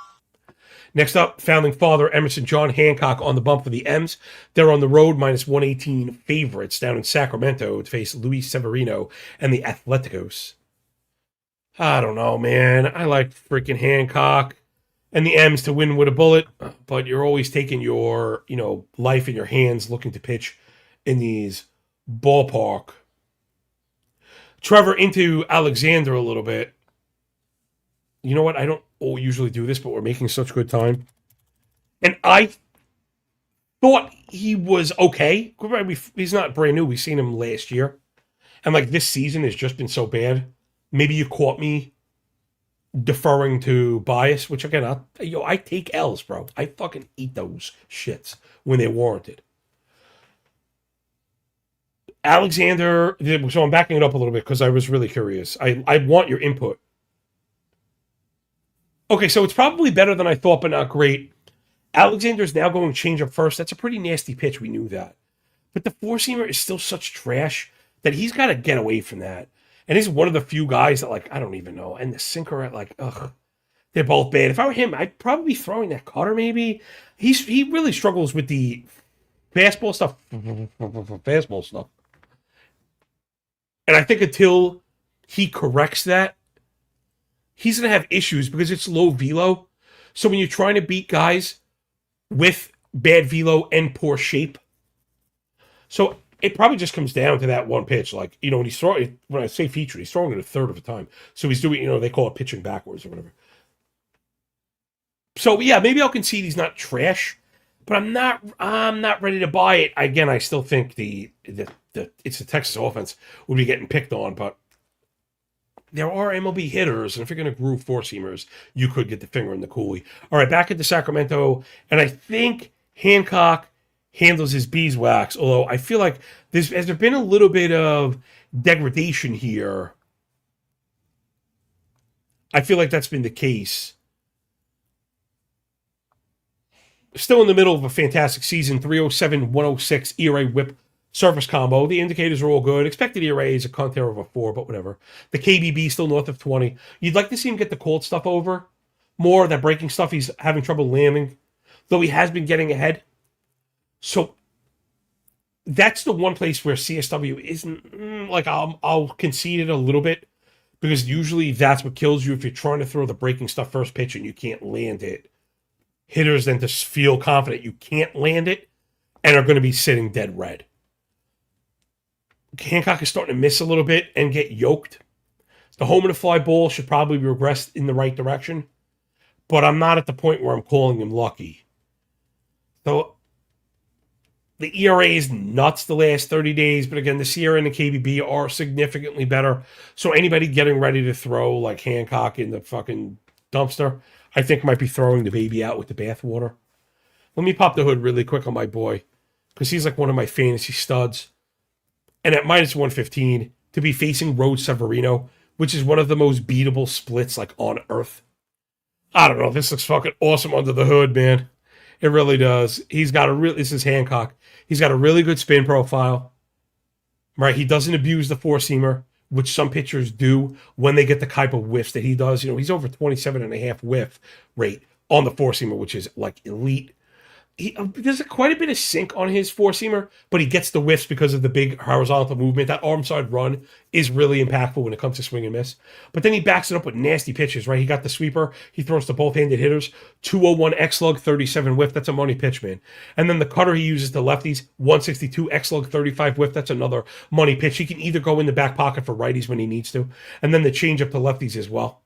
Next up, founding father Emerson John Hancock on the bump for the M's. They're on the road, minus 118 favorites down in Sacramento to face Luis Severino and the Atleticos. I don't know, man. I like freaking Hancock and the M's to win with a bullet, but you're always taking your, life in your hands looking to pitch in these ballpark. Trevor into Alexander a little bit. You know what? I don't usually do this, but we're making such good time. And I thought he was okay. He's not brand new. We've seen him last year. And this season has just been so bad. Maybe you caught me deferring to bias, which again, I take L's, bro. I fucking eat those shits when they're warranted. Alexander, so I'm backing it up a little bit because I was really curious. I want your input. Okay, so it's probably better than I thought, but not great. Alexander's now going to change up first. That's a pretty nasty pitch. We knew that. But the four-seamer is still such trash that he's got to get away from that. And he's one of the few guys that, like, I don't even know. And the sinker at, like, ugh. They're both bad. If I were him, I'd probably be throwing that cutter maybe. He really struggles with the fastball stuff. Fastball stuff. And I think until he corrects that, he's going to have issues because it's low velo. So when you're trying to beat guys with bad velo and poor shape, so it probably just comes down to that one pitch. Like, you know, when he's throwing, when I say featured, he's throwing it a third of the time. So he's doing, you know, they call it pitching backwards or whatever. So yeah, maybe I'll concede he's not trash, but I'm not ready to buy it. Again, I still think it's the Texas offense would be getting picked on, but there are MLB hitters, and if you're going to groove four-seamers, you could get the finger in the coolie. All right, back into Sacramento, and I think Hancock handles his beeswax, although I feel like has there been a little bit of degradation here. I feel like that's been the case. Still in the middle of a fantastic season, 307, 106 ERA whip surface combo. The indicators are all good. Expected ERA is a contour of a 4, but whatever. The KBB still north of 20. You'd like to see him get the cold stuff over. More of that breaking stuff he's having trouble landing, though he has been getting ahead. So that's the one place where CSW isn't, like, I'll concede it a little bit, because usually that's what kills you if you're trying to throw the breaking stuff first pitch and you can't land it. Hitters then just feel confident you can't land it and are going to be sitting dead red. Hancock is starting to miss a little bit and get yoked. The home and the fly ball should probably be regressed in the right direction, but I'm not at the point where I'm calling him lucky. So the ERA is nuts the last 30 days, but again, the Sierra and the KBB are significantly better. So anybody getting ready to throw like Hancock in the fucking dumpster, I think might be throwing the baby out with the bathwater. Let me pop the hood really quick on my boy, because he's like one of my fantasy studs. And at minus 115, to be facing Rode Severino, which is one of the most beatable splits like on earth. I don't know. This looks fucking awesome under the hood, man. It really does. This is Hancock. He's got a really good spin profile. Right? He doesn't abuse the four-seamer, which some pitchers do when they get the type of whiffs that he does. You know, he's over 27.5 whiff rate on the four-seamer, which is like elite. There's quite a bit of sink on his four-seamer, but he gets the whiffs because of the big horizontal movement. That arm side run is really impactful when it comes to swing and miss. But then he backs it up with nasty pitches, right? He got the sweeper. He throws to both-handed hitters. 201 X-Slug, 37 whiff. That's a money pitch, man. And then the cutter he uses to lefties, 162 X-Slug, 35 whiff. That's another money pitch. He can either go in the back pocket for righties when he needs to, and then the changeup to lefties as well.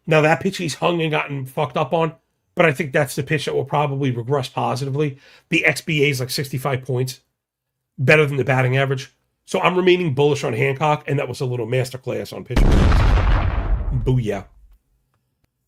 Now, that pitch he's hung and gotten fucked up on, but I think that's the pitch that will probably regress positively. The XBA is like 65 points, better than the batting average. So I'm remaining bullish on Hancock, and that was a little masterclass on pitching. Booyah.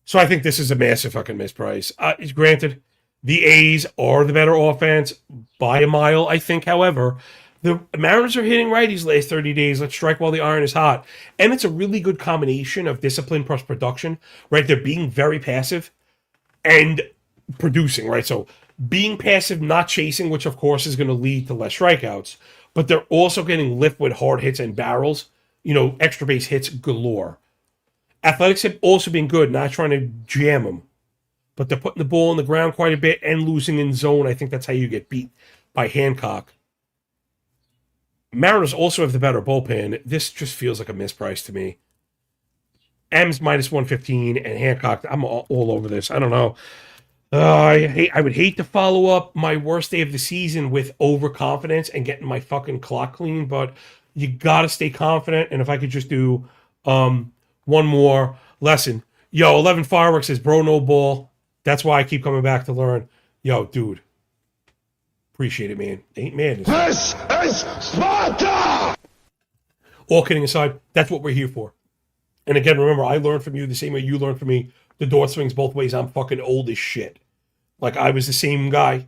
So I think this is a massive fucking misprice. Granted, the A's are the better offense by a mile, I think. However, the Mariners are hitting righties last 30 days. Let's strike while the iron is hot. And it's a really good combination of discipline plus production, right? They're being very passive and producing, right? So being passive, not chasing, which of course is going to lead to less strikeouts, but they're also getting lift with hard hits and barrels, you know, extra base hits galore. Athletics have also been good, not trying to jam them, but they're putting the ball on the ground quite a bit and losing in zone. I think that's how you get beat by Hancock. Mariners also have the better bullpen. This just feels like a misprice to me. M's minus 115 and Hancock. I'm all over this. I don't know. I would hate to follow up my worst day of the season with overconfidence and getting my fucking clock clean, but you got to stay confident. And if I could just do one more lesson. Yo, 11 Fireworks says, bro, no ball. That's why I keep coming back to learn. Yo, dude. Appreciate it, man. Ain't mad. This is Sparta! All kidding aside, that's what we're here for. And again, remember, I learned from you the same way you learned from me. The door swings both ways. I'm fucking old as shit. Like, I was the same guy.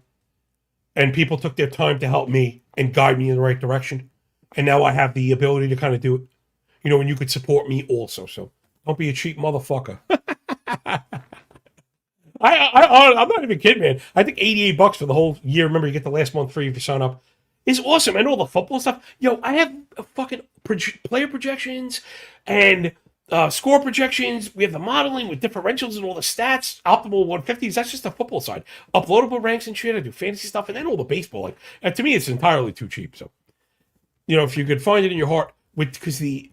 And people took their time to help me and guide me in the right direction. And now I have the ability to kind of do it. You know, and you could support me also. So don't be a cheap motherfucker. I'm not even kidding, man. I think $88 for the whole year. Remember, you get the last month free if you sign up. Is awesome. And all the football stuff. Yo, I have fucking player projections and score projections. We have the modeling with differentials and all the stats, optimal 150s. That's just the football side. Uploadable ranks and shit. I do fantasy stuff and then all the baseball. Like, and to me, it's entirely too cheap. So, you know, if you could find it in your heart, because the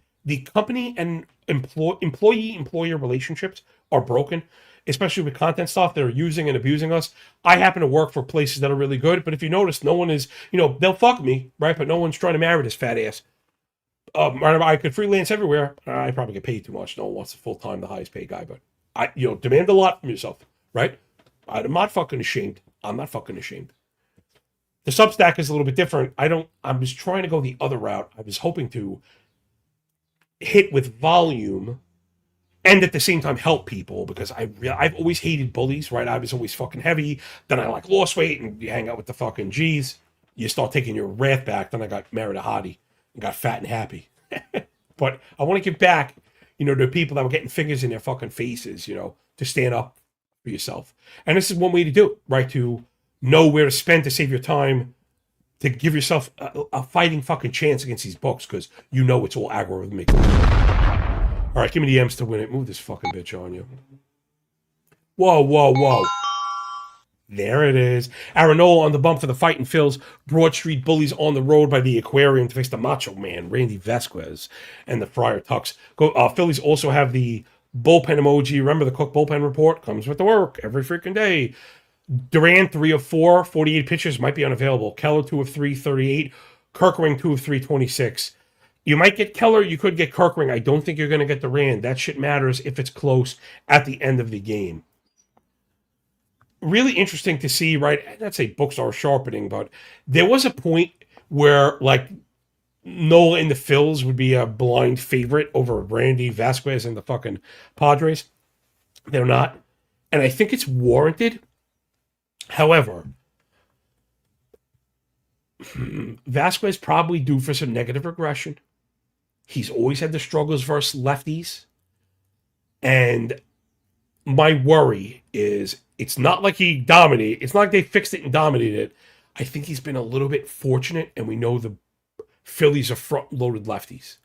company and employee-employer relationships are broken, especially with content stuff. They're using and abusing us. I happen to work for places that are really good, but if you notice, no one is, you know, they'll fuck me, right? But no one's trying to marry this fat ass. I could freelance everywhere. I probably get paid too much. No one wants a full-time, the highest paid guy, but I, you know, demand a lot from yourself, right? I'm not fucking ashamed. I'm not fucking ashamed. The Substack is a little bit different. I was trying to go the other route. I was hoping to hit with volume and at the same time help people, because I've always hated bullies, right? I was always fucking heavy. Then I like lost weight, and you hang out with the fucking G's. You start taking your wrath back. Then I got married a hottie and got fat and happy. But I want to give back, you know, to people that were getting fingers in their fucking faces, you know, to stand up for yourself. And this is one way to do it, right? To know where to spend to save your time, to give yourself a fighting fucking chance against these books, because you know it's all algorithmic. All right, give me the M's to win it. Move this fucking bitch on you. Whoa, whoa, whoa. There it is. Aaronola on the bump for the fight, and Phil's Broad Street Bullies on the road by the Aquarium to face the Macho Man, Randy Vasquez, and the Friar Tucks. Phillies also have the bullpen emoji. Remember, the Cook bullpen report comes with the work every freaking day. Duran, 3 of 4, 48 pitches, might be unavailable. Keller, 2 of 3, 38. Kirkering, 2 of 3, 26. You might get Keller, you could get Kirkering. I don't think you're going to get Duran. That shit matters if it's close at the end of the game. Really interesting to see, right? I'd say books are sharpening, but there was a point where, like, Nola and the Phils would be a blind favorite over Randy Vasquez and the fucking Padres. They're not. And I think it's warranted. However, Vasquez probably due for some negative regression. He's always had the struggles versus lefties. And my worry is it's not like he dominated. It's not like they fixed it and dominated it. I think he's been a little bit fortunate, and we know the Phillies are front-loaded lefties.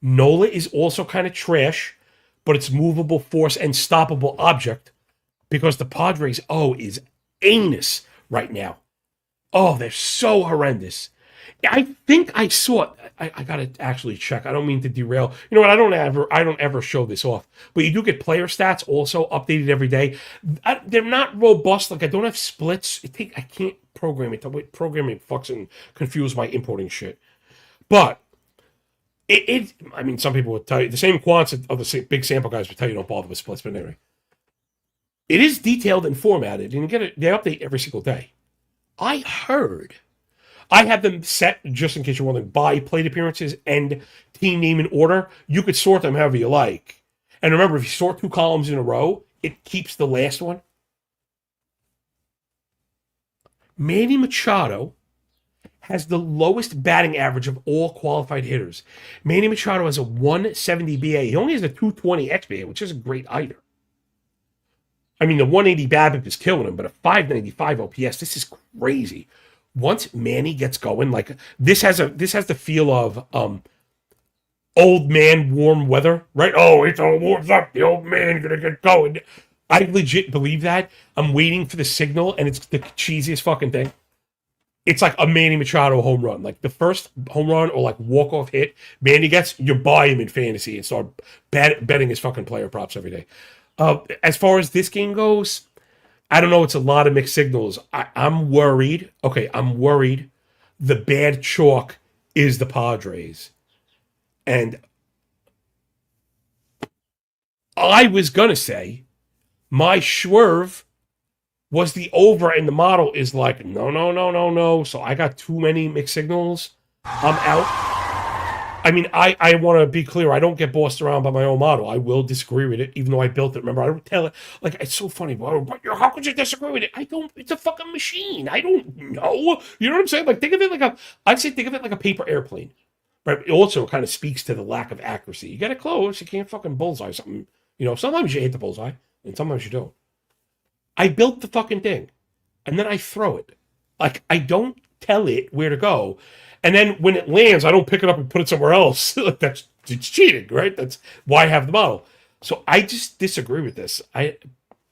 Nola is also kind of trash, but it's movable force and stoppable object, because the Padres, is anus right now. Oh, they're so horrendous. I think I saw it. I gotta actually check. I don't mean to derail. You know what? I don't ever show this off. But you do get player stats also updated every day. They're not robust. Like, I don't have splits. I can't program it. Programming fucks and confuse my importing shit. But I mean, some people would tell you the same quants of the same big sample guys would tell you don't bother with splits. But anyway, it is detailed and formatted, and they update every single day. I have them set, just in case you're wondering, by plate appearances and team name in order. You could sort them however you like. And remember, if you sort 2 columns in a row, it keeps the last one. Manny Machado has the lowest batting average of all qualified hitters. Manny Machado has a 170 BA. He only has a 220 XBA, which is a great either. I mean, the 180 BABIP is killing him, but a 595 OPS, this is crazy. Once Manny gets going, like, this has the feel of old man warm weather, right? Oh, it's all warmed up. The old man gonna get going. I legit believe that. I'm waiting for the signal, and it's the cheesiest fucking thing. It's like a Manny Machado home run. Like, the first home run or, like, walk-off hit Manny gets, you buy him in fantasy and start betting his fucking player props every day. As far as this game goes, I don't know. It's a lot of mixed signals. I'm worried. Okay, I'm worried. The bad chalk is the Padres. And I was going to say my swerve was the over, and the model is like, no. So I got too many mixed signals. I'm out. I mean, I want to be clear. I don't get bossed around by my own model. I will disagree with it, even though I built it. Remember, I don't tell it. Like, it's so funny. How could you disagree with it? I don't. It's a fucking machine. I don't know. You know what I'm saying? Like, think of it like a. I'd say think of it like a paper airplane. But it also kind of speaks to the lack of accuracy. You get it close, you can't fucking bullseye something. Sometimes you hit the bullseye, and sometimes you don't. I built the fucking thing, and then I throw it. Like, I don't tell it where to go. And then when it lands, I don't pick it up and put it somewhere else. Like, it's cheating, right? That's why I have the model. So I just disagree with this.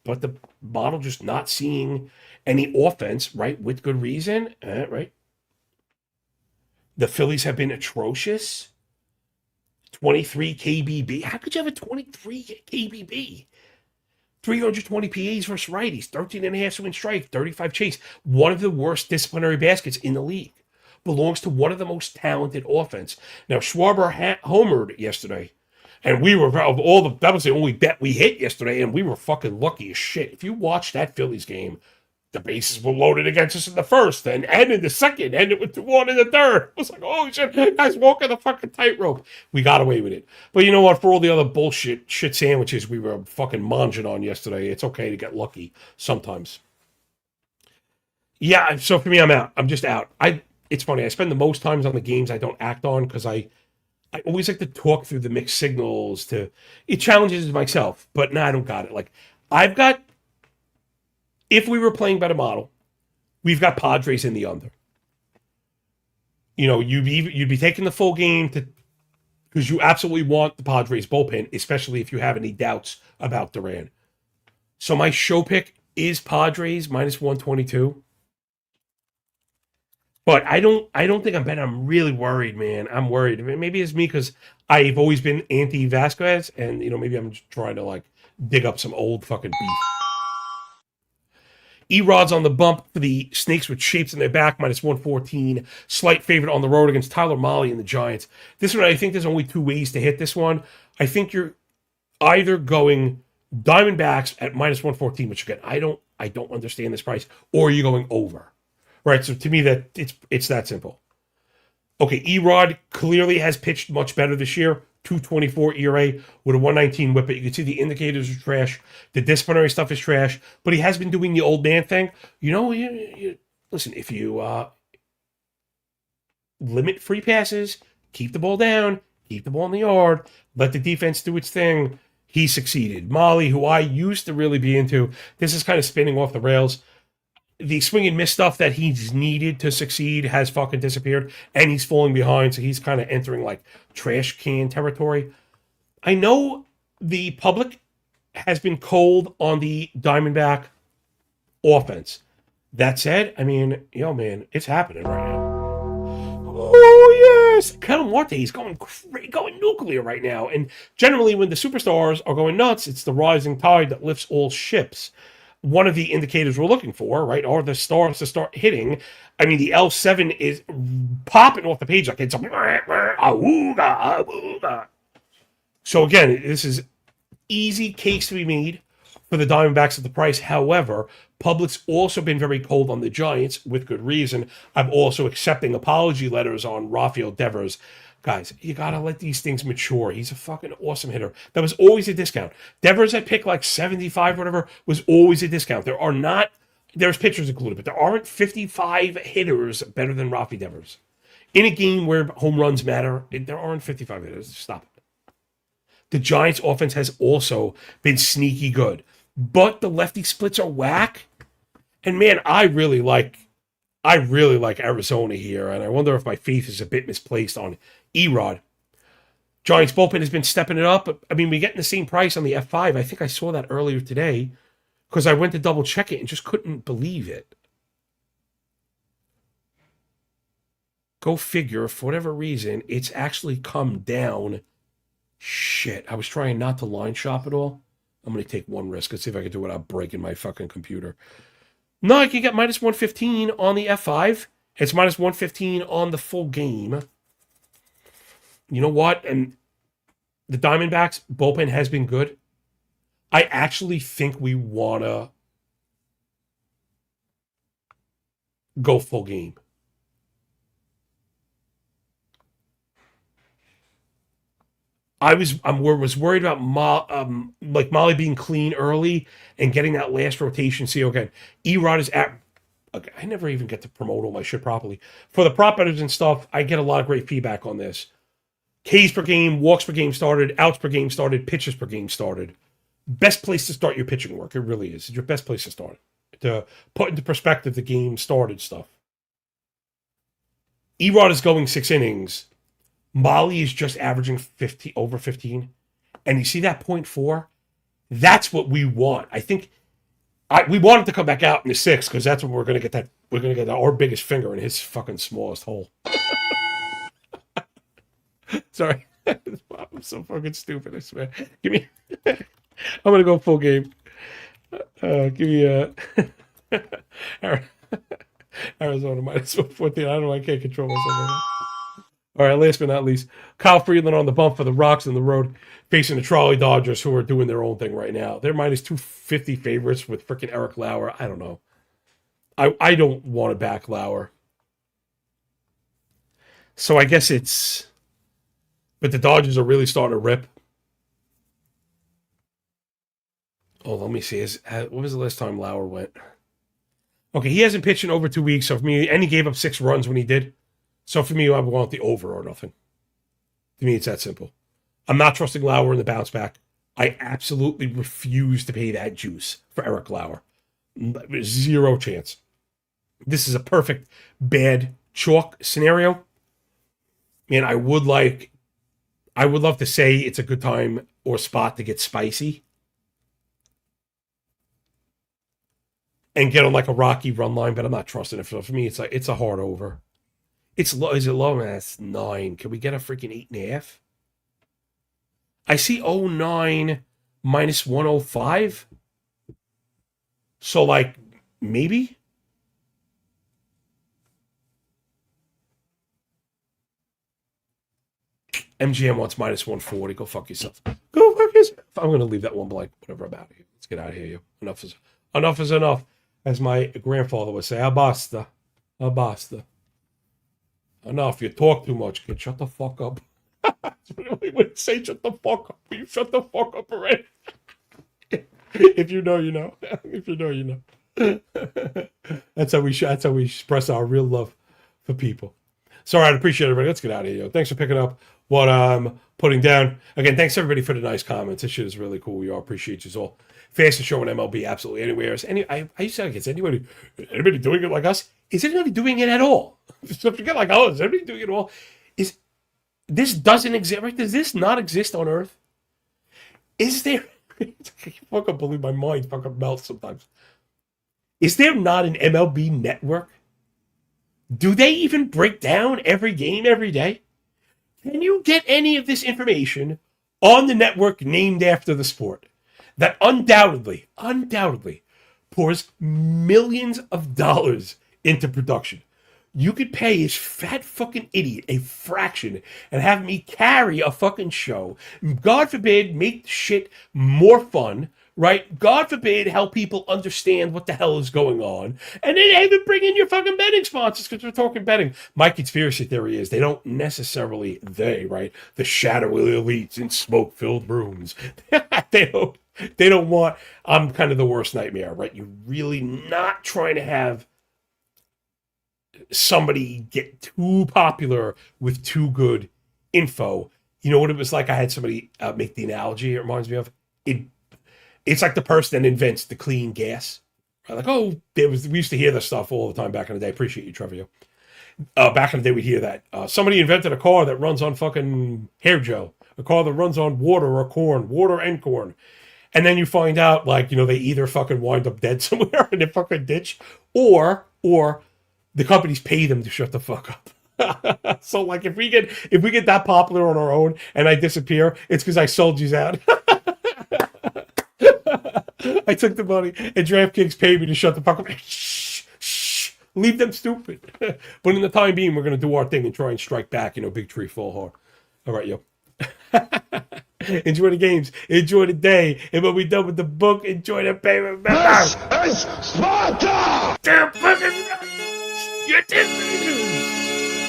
But the model just not seeing any offense, right, with good reason, right? The Phillies have been atrocious. 23 KBB. How could you have a 23 KBB? 320 PAs versus righties, 13 and a half swing strike, 35 chase. One of the worst disciplinary baskets in the league. Belongs to one of the most talented offense. Now, Schwarber homered yesterday. And we were, that was the only bet we hit yesterday, and we were fucking lucky as shit. If you watch that Phillies game, the bases were loaded against us in the first and in the second, and it was 2-1 in the third. It was like, oh shit, guys walking the fucking tightrope. We got away with it. But you know what? For all the other shit sandwiches we were fucking munching on yesterday, it's okay to get lucky sometimes. Yeah, so for me, I'm out. I'm just out. It's funny. I spend the most times on the games I don't act on because I always like to talk through the mixed signals it challenges myself, but no, I don't got it. Like I've got, if we were playing by the model, we've got Padres in the under. You'd be taking the full game because you absolutely want the Padres bullpen, especially if you have any doubts about Duran. So my show pick is Padres minus 122. But I don't think I'm betting. I'm really worried, man. I'm worried. Maybe it's me because I've always been anti Vasquez, and maybe I'm just trying to like dig up some old fucking beef. Erod's on the bump for the Snakes with shapes in their back, minus 114. Slight favorite on the road against Tyler Mahle and the Giants. This one, I think there's only two ways to hit this one. I think you're either going Diamondbacks at minus 114, which again, I don't understand this price, or you're going over. Right, so to me, that it's that simple. Okay, Erod clearly has pitched much better this year. 2.24 ERA with a 1.19 whip. You can see the indicators are trash. The disciplinary stuff is trash. But he has been doing the old man thing. Listen, if you limit free passes, keep the ball down, keep the ball in the yard, let the defense do its thing, he succeeded. Mahle, who I used to really be into, this is kind of spinning off the rails. The swing and miss stuff that he's needed to succeed has fucking disappeared, and he's falling behind, so he's kind of entering like trash can territory. I know the public has been cold on the Diamondback offense. That said, I mean, man, it's happening right now. Oh yes, Ketel Marte is going nuclear right now, and generally when the superstars are going nuts, it's the rising tide that lifts all ships. One of the indicators we're looking for, right, are the stars to start hitting. I mean, the L7 is popping off the page like it's a awooga, awooga. So again, this is easy case to be made for the Diamondbacks at the price. However, public's also been very cold on the Giants with good reason. I'm also accepting apology letters on Rafael Devers. Guys, you gotta let these things mature. He's a fucking awesome hitter. That was always a discount. Devers at pick like 75 or whatever was always a discount. There's pitchers included, but there aren't 55 hitters better than Rafi Devers. In a game where home runs matter, there aren't 55 hitters. Stop it. The Giants' offense has also been sneaky good, but the lefty splits are whack. And man, I really like Arizona here, and I wonder if my faith is a bit misplaced on Erod. Giants bullpen has been stepping it up, but I mean, we're getting the same price on the F5. I think I saw that earlier today because I went to double check it and just couldn't believe it. Go figure, for whatever reason, it's actually come down. Shit, I was trying not to line shop at all. I'm going to take one risk. Let's see if I can do it without breaking my fucking computer. No, I can get minus 115 on the F5. It's minus 115 on the full game. You know what? And the Diamondbacks bullpen has been good. I actually think we want to go full game. was worried about like Molly being clean early and getting that last rotation. See, again, Erod is at. Okay, I never even get to promote all my shit properly. For the prop bettors and stuff, I get a lot of great feedback on this. Ks per game, walks per game started, outs per game started, pitches per game started. Best place to start your pitching work. It really is. It's your best place to start. To put into perspective the game started stuff. Erod is going 6 innings. Molly is just averaging over 15. And you see that 0.4? That's what we want. I think we want him to come back out in the 6th because that's when we're going to get our biggest finger in his fucking smallest hole. Sorry. I'm so fucking stupid, I swear. Give me... I'm going to go full game. Give me Arizona minus 114. I don't know. I can't control myself right now. All right, last but not least, Kyle Freeland on the bump for the Rocks on the road, facing the Trolley Dodgers, who are doing their own thing right now. They're minus 250 favorites with freaking Eric Lauer. I don't know. I don't want to back Lauer. So I guess it's... But the Dodgers are really starting to rip. Oh, let me see. What was the last time Lauer went? Okay, he hasn't pitched in over 2 weeks, so for me, and he gave up 6 runs when he did. So for me, I want the over or nothing. To me, it's that simple. I'm not trusting Lauer in the bounce back. I absolutely refuse to pay that juice for Eric Lauer. 0 chance. This is a perfect bad chalk scenario. And I would love to say it's a good time or spot to get spicy. And get on like a rocky run line, but I'm not trusting it. For me, it's a hard over. It's low. Is it low? That's 9. Can we get a freaking 8.5? I see 09 minus 105. So like maybe. MGM wants minus 140. Go fuck yourself. Go fuck yourself. I'm gonna leave that one blank. Whatever, I'm out of here. Let's get out of here, you. Enough is enough. As my grandfather would say, basta. Basta. Enough. You talk too much, kid. Shut the fuck up. We wouldn't say shut the fuck up. You shut the fuck up already. If you know, you know. If you know, you know. That's how we express our real love for people. So, all right, appreciate it, everybody. Let's get out of here. Thanks for picking up what I'm putting down. Again, thanks everybody for the nice comments. This shit is really cool. We all appreciate you all. Fastest show in MLB, absolutely anywhere. I used to say, is anybody doing it like us? Is anybody doing it at all? So forget like, is anybody doing it at all? This doesn't exist, right? Does this not exist on Earth? Is there... I fucking believe my mind fucking melts sometimes. Is there not an MLB network? Do they even break down every game every day? Can you get any of this information on the network named after the sport that undoubtedly pours millions of dollars into production? You could pay this fat fucking idiot a fraction and have me carry a fucking show. God forbid, make shit more fun, right? God forbid, help people understand what the hell is going on. And then even bring in your fucking betting sponsors because we're talking betting. My conspiracy theory is they don't necessarily, right? The shadowy elites in smoke-filled rooms. They don't want, I'm kind of the worst nightmare, right? You're really not trying to have somebody get too popular with too good info. You know what it was like? I had somebody make the analogy it reminds me of. It's like the person that invents the clean gas. Right? Like, we used to hear this stuff all the time back in the day. Appreciate you, Trevor. Back in the day, we'd hear that. Somebody invented a car that runs on fucking hair gel. A car that runs on water or corn. Water and corn. And then you find out, like, they either fucking wind up dead somewhere in a fucking ditch, or the companies pay them to shut the fuck up. So, like, if we get that popular on our own and I disappear, it's because I sold you out. I took the money and DraftKings paid me to shut the fuck up. Shh. Leave them stupid. But in the time being, we're going to do our thing and try and strike back, big tree fall hard. All right, yo. Enjoy the games. Enjoy the day. And when we're done with the book, enjoy the paper. This is Sparta! You're fucking... You're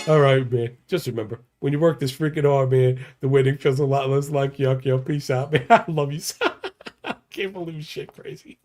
All right, man. Just remember, when you work this freaking hard, man, the winning feels a lot less like yuck. Yo, peace out, man. I love you. Can't believe shit crazy.